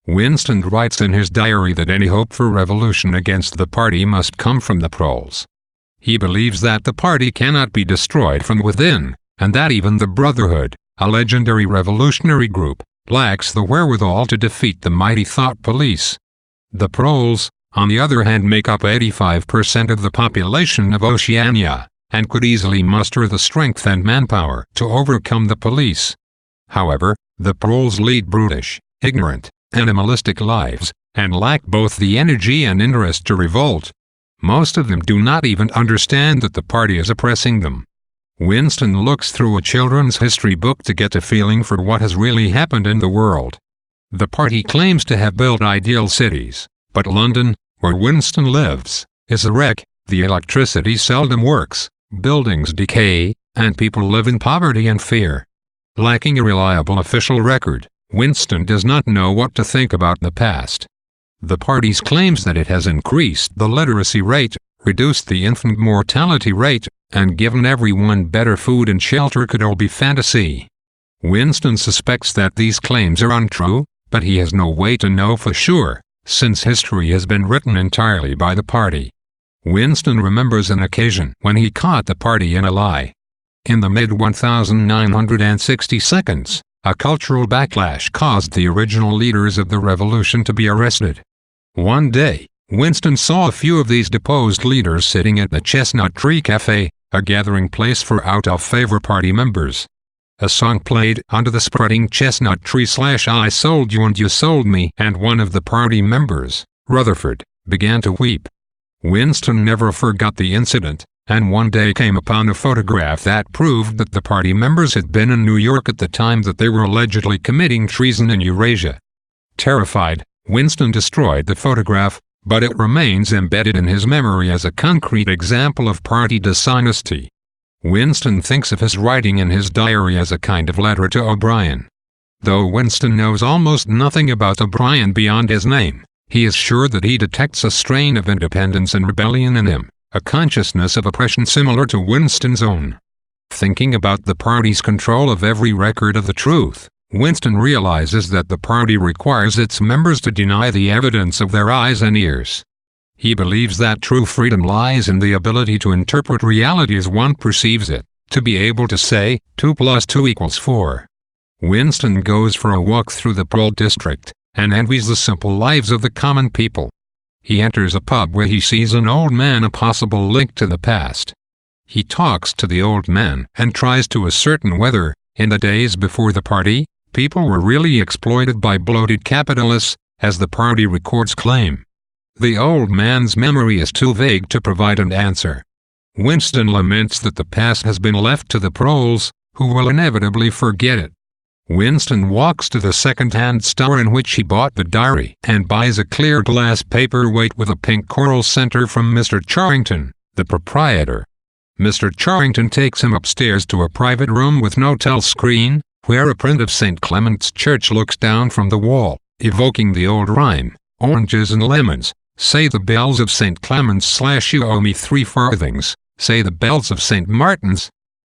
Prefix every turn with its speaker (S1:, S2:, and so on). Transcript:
S1: Winston writes in his diary that any hope for revolution against the party must come from the proles. He believes that the party cannot be destroyed from within, and that even the Brotherhood, a legendary revolutionary group, lacks the wherewithal to defeat the mighty thought police. The proles, on the other hand, make up 85% of the population of Oceania, and could easily muster the strength and manpower to overcome the police. However, the proles lead brutish, ignorant, animalistic lives, and lack both the energy and interest to revolt. Most of them do not even understand that the party is oppressing them. Winston looks through a children's history book to get a feeling for what has really happened in the world. The party claims to have built ideal cities, but London, where Winston lives, is a wreck. The electricity seldom works, buildings decay, and people live in poverty and fear. Lacking a reliable official record, Winston does not know what to think about the past. The party claims that it has increased the literacy rate, reduced the infant mortality rate, and given everyone better food and shelter could all be fantasy. Winston suspects that these claims are untrue, but he has no way to know for sure, since history has been written entirely by the party. Winston remembers an occasion when he caught the party in a lie. In the mid-1960s, a cultural backlash caused the original leaders of the revolution to be arrested. One day, Winston saw a few of these deposed leaders sitting at the Chestnut Tree Cafe, a gathering place for out-of-favor party members. A song played under the spreading chestnut tree / I sold you and you sold me, and one of the party members, Rutherford, began to weep. Winston never forgot the incident, and one day came upon a photograph that proved that the party members had been in New York at the time that they were allegedly committing treason in Eurasia. Terrified, Winston destroyed the photograph, but it remains embedded in his memory as a concrete example of party dishonesty. Winston thinks of his writing in his diary as a kind of letter to O'Brien. Though Winston knows almost nothing about O'Brien beyond his name, he is sure that he detects a strain of independence and rebellion in him, a consciousness of oppression similar to Winston's own. Thinking about the party's control of every record of the truth, Winston realizes that the party requires its members to deny the evidence of their eyes and ears. He believes that true freedom lies in the ability to interpret reality as one perceives it, to be able to say, 2 + 2 = 4. Winston goes for a walk through the Pearl District, and envies the simple lives of the common people. He enters a pub where he sees an old man, a possible link to the past. He talks to the old man and tries to ascertain whether, in the days before the party, people were really exploited by bloated capitalists, as the party records claim. The old man's memory is too vague to provide an answer. Winston laments that the past has been left to the proles, who will inevitably forget it. Winston walks to the second-hand store in which he bought the diary and buys a clear glass paperweight with a pink coral center from Mr. Charrington, the proprietor. Mr. Charrington takes him upstairs to a private room with no telescreen, where a print of St. Clement's Church looks down from the wall, evoking the old rhyme, "Oranges and lemons, say the bells of St. Clement's / you owe me 3 farthings, say the bells of St. Martin's,